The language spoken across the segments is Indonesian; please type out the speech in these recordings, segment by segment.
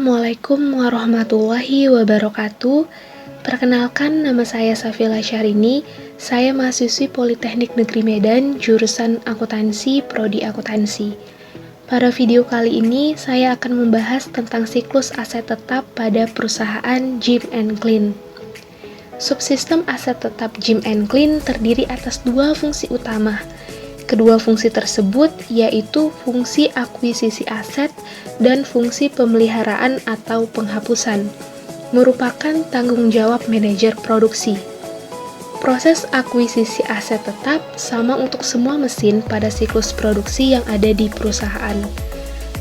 Assalamualaikum warahmatullahi wabarakatuh. Perkenalkan, nama saya Safila Syahrini. Saya mahasiswi Politeknik Negeri Medan, jurusan Akuntansi, Prodi Akuntansi. Pada video kali ini, saya akan membahas tentang siklus aset tetap pada perusahaan Jim & Clean. Subsistem aset tetap Jim & Clean terdiri atas dua fungsi utama. Kedua fungsi tersebut yaitu fungsi akuisisi aset dan fungsi pemeliharaan atau penghapusan, merupakan tanggung jawab manajer produksi. Proses akuisisi aset tetap sama untuk semua mesin pada siklus produksi yang ada di perusahaan.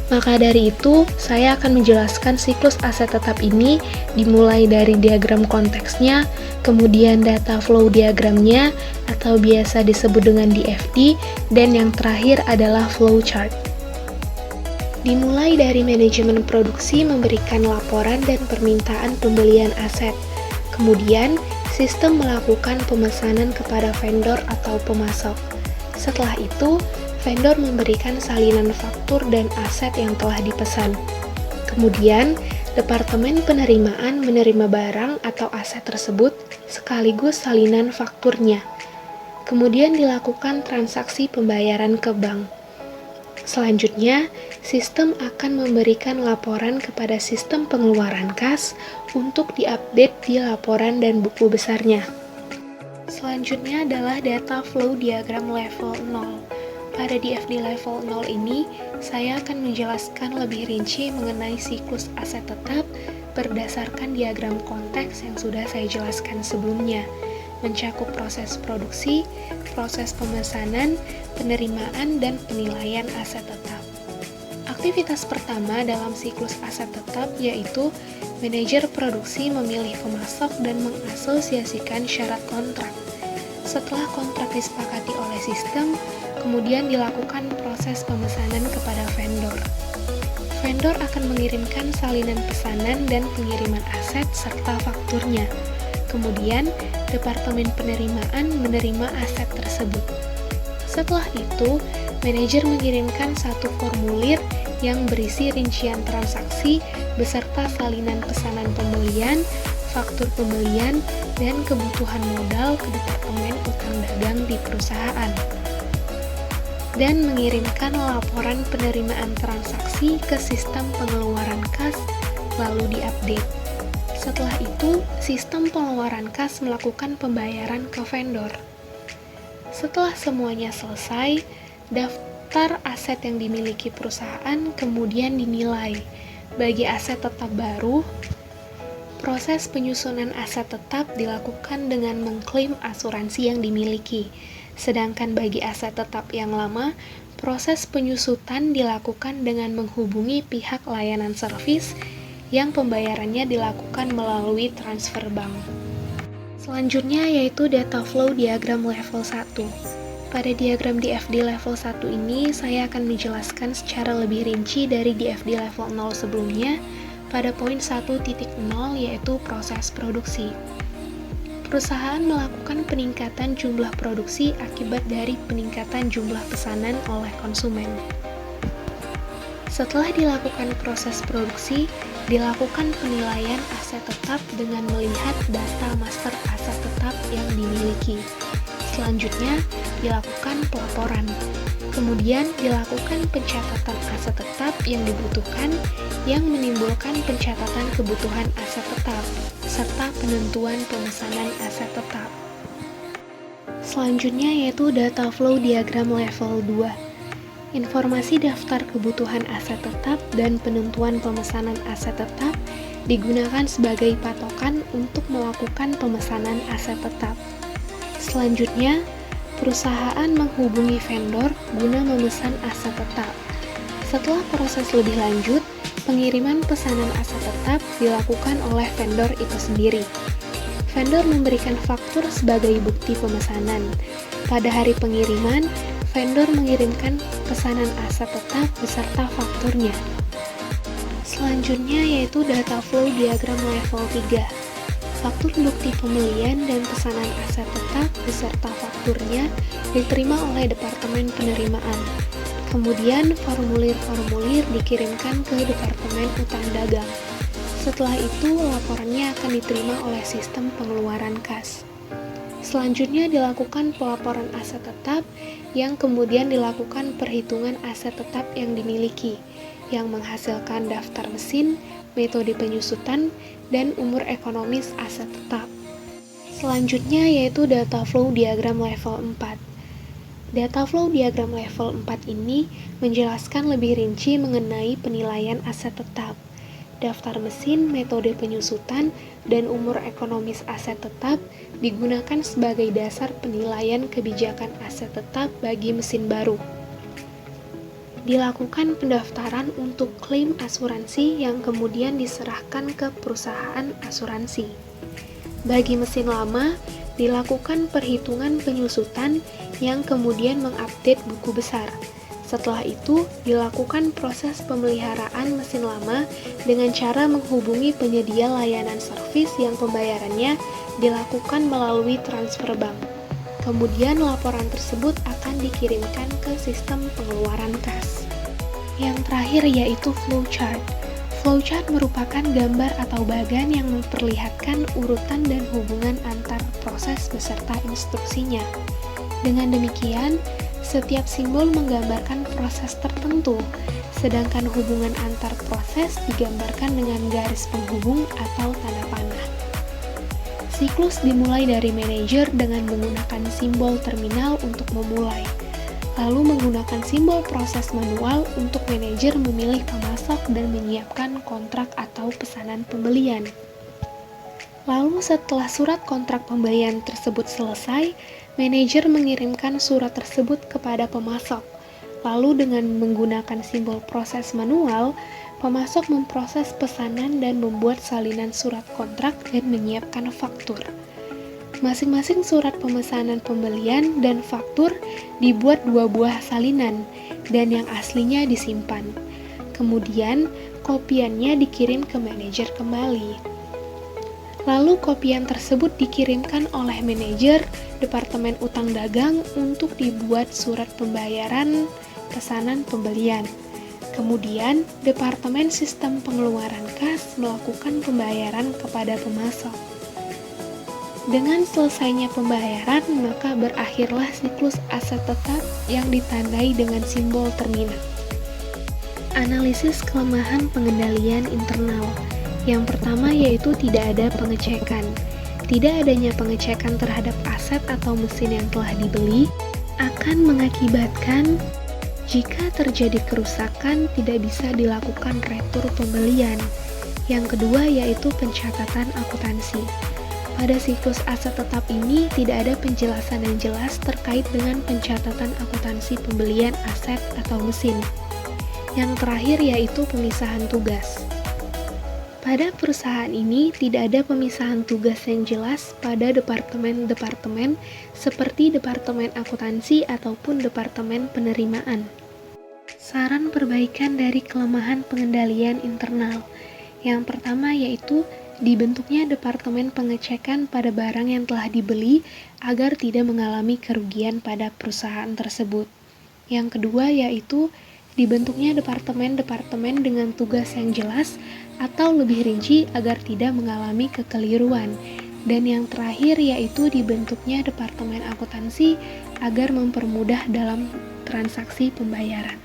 Maka dari itu, saya akan menjelaskan siklus aset tetap ini dimulai dari diagram konteksnya, kemudian data flow diagramnya, atau biasa disebut dengan DFD, dan yang terakhir adalah flow chart. Dimulai dari manajemen produksi memberikan laporan dan permintaan pembelian aset. Kemudian, sistem melakukan pemesanan kepada vendor atau pemasok. Setelah itu, vendor memberikan salinan faktur dan aset yang telah dipesan. Kemudian, Departemen Penerimaan menerima barang atau aset tersebut sekaligus salinan fakturnya. Kemudian dilakukan transaksi pembayaran ke bank. Selanjutnya, sistem akan memberikan laporan kepada sistem pengeluaran kas untuk diupdate di laporan dan buku besarnya. Selanjutnya adalah data flow diagram level 0. Pada DFD level 0 ini, saya akan menjelaskan lebih rinci mengenai siklus aset tetap berdasarkan diagram konteks yang sudah saya jelaskan sebelumnya, mencakup proses produksi, proses pemesanan, penerimaan, dan penilaian aset tetap. Aktivitas pertama dalam siklus aset tetap yaitu manajer produksi memilih pemasok dan mengasosiasikan syarat kontrak. Setelah kontrak disepakati oleh sistem, kemudian dilakukan proses pemesanan kepada vendor. Vendor akan mengirimkan salinan pesanan dan pengiriman aset serta fakturnya. Kemudian, Departemen Penerimaan menerima aset tersebut. Setelah itu, manajer mengirimkan satu formulir yang berisi rincian transaksi beserta salinan pesanan pembelian, faktur pembelian, dan kebutuhan modal ke Departemen Utang Dagang di perusahaan, dan mengirimkan laporan penerimaan transaksi ke sistem pengeluaran kas, lalu diupdate. Setelah itu, sistem pengeluaran kas melakukan pembayaran ke vendor. Setelah semuanya selesai, daftar aset yang dimiliki perusahaan kemudian dinilai. Bagi aset tetap baru, proses penyusunan aset tetap dilakukan dengan mengklaim asuransi yang dimiliki. Sedangkan bagi aset tetap yang lama, proses penyusutan dilakukan dengan menghubungi pihak layanan servis yang pembayarannya dilakukan melalui transfer bank. Selanjutnya yaitu data flow diagram level 1. Pada diagram DFD level 1 ini, saya akan menjelaskan secara lebih rinci dari DFD level 0 sebelumnya pada poin 1.0 yaitu proses produksi. Perusahaan melakukan peningkatan jumlah produksi akibat dari peningkatan jumlah pesanan oleh konsumen. Setelah dilakukan proses produksi, dilakukan penilaian aset tetap dengan melihat data master aset tetap yang dimiliki. Selanjutnya, dilakukan pelaporan. Kemudian, dilakukan pencatatan aset tetap yang dibutuhkan yang menimbulkan pencatatan kebutuhan aset tetap, serta penentuan pemesanan aset tetap. Selanjutnya yaitu data flow diagram level 2. Informasi daftar kebutuhan aset tetap dan penentuan pemesanan aset tetap digunakan sebagai patokan untuk melakukan pemesanan aset tetap. Selanjutnya, perusahaan menghubungi vendor guna memesan aset tetap. Setelah proses lebih lanjut, pengiriman pesanan aset tetap dilakukan oleh vendor itu sendiri. Vendor memberikan faktur sebagai bukti pemesanan. Pada hari pengiriman, vendor mengirimkan pesanan aset tetap beserta fakturnya. Selanjutnya yaitu data flow diagram level 3. Faktur bukti pembelian dan pesanan aset tetap beserta fakturnya diterima oleh Departemen Penerimaan. Kemudian formulir-formulir dikirimkan ke Departemen Utang Dagang. Setelah itu, laporannya akan diterima oleh sistem pengeluaran kas. Selanjutnya dilakukan pelaporan aset tetap yang kemudian dilakukan perhitungan aset tetap yang dimiliki, yang menghasilkan daftar mesin, metode penyusutan, dan umur ekonomis aset tetap. Selanjutnya yaitu data flow diagram level 4. Data flow diagram level 4 ini menjelaskan lebih rinci mengenai penilaian aset tetap. Daftar mesin, metode penyusutan, dan umur ekonomis aset tetap digunakan sebagai dasar penilaian kebijakan aset tetap bagi mesin baru. Dilakukan pendaftaran untuk klaim asuransi yang kemudian diserahkan ke perusahaan asuransi. Bagi mesin lama, dilakukan perhitungan penyusutan yang kemudian mengupdate buku besar. Setelah itu, dilakukan proses pemeliharaan mesin lama dengan cara menghubungi penyedia layanan servis yang pembayarannya dilakukan melalui transfer bank. Kemudian laporan tersebut akan dikirimkan ke sistem pengeluaran kas. Yang terakhir yaitu flowchart. Flowchart merupakan gambar atau bagan yang memperlihatkan urutan dan hubungan antar proses beserta instruksinya. Dengan demikian, setiap simbol menggambarkan proses tertentu, sedangkan hubungan antar proses digambarkan dengan garis penghubung atau tanda panah. Siklus dimulai dari manajer dengan menggunakan simbol terminal untuk memulai, lalu menggunakan simbol proses manual untuk manajer memilih pemasok dan menyiapkan kontrak atau pesanan pembelian. Lalu setelah surat kontrak pembelian tersebut selesai, manajer mengirimkan surat tersebut kepada pemasok. Lalu dengan menggunakan simbol proses manual, pemasok memproses pesanan dan membuat salinan surat kontrak dan menyiapkan faktur. Masing-masing surat pemesanan pembelian dan faktur dibuat 2 buah salinan, dan yang aslinya disimpan. Kemudian, kopiannya dikirim ke manajer kembali. Lalu kopian tersebut dikirimkan oleh manajer Departemen Utang Dagang untuk dibuat surat pembayaran pesanan pembelian. Kemudian, Departemen Sistem Pengeluaran Kas melakukan pembayaran kepada pemasok. Dengan selesainya pembayaran, maka berakhirlah siklus aset tetap yang ditandai dengan simbol terminal. Analisis kelemahan pengendalian internal. Yang pertama yaitu tidak ada pengecekan. Tidak adanya pengecekan terhadap aset atau mesin yang telah dibeli akan mengakibatkan jika terjadi kerusakan tidak bisa dilakukan retur pembelian. Yang kedua yaitu pencatatan akuntansi. Pada siklus aset tetap ini tidak ada penjelasan yang jelas terkait dengan pencatatan akuntansi pembelian aset atau mesin. Yang terakhir yaitu pemisahan tugas. Pada perusahaan ini tidak ada pemisahan tugas yang jelas pada departemen-departemen seperti departemen akuntansi ataupun departemen penerimaan. Saran perbaikan dari kelemahan pengendalian internal. Yang pertama yaitu dibentuknya departemen pengecekan pada barang yang telah dibeli agar tidak mengalami kerugian pada perusahaan tersebut. Yang kedua yaitu dibentuknya departemen-departemen dengan tugas yang jelas atau lebih rinci agar tidak mengalami kekeliruan. Dan yang terakhir yaitu dibentuknya departemen akuntansi agar mempermudah dalam transaksi pembayaran.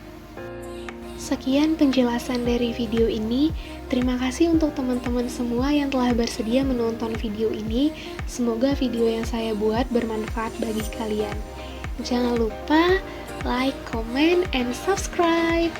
Sekian penjelasan dari video ini. Terima kasih untuk teman-teman semua yang telah bersedia menonton video ini. Semoga video yang saya buat bermanfaat bagi kalian. Jangan lupa like, comment, and subscribe.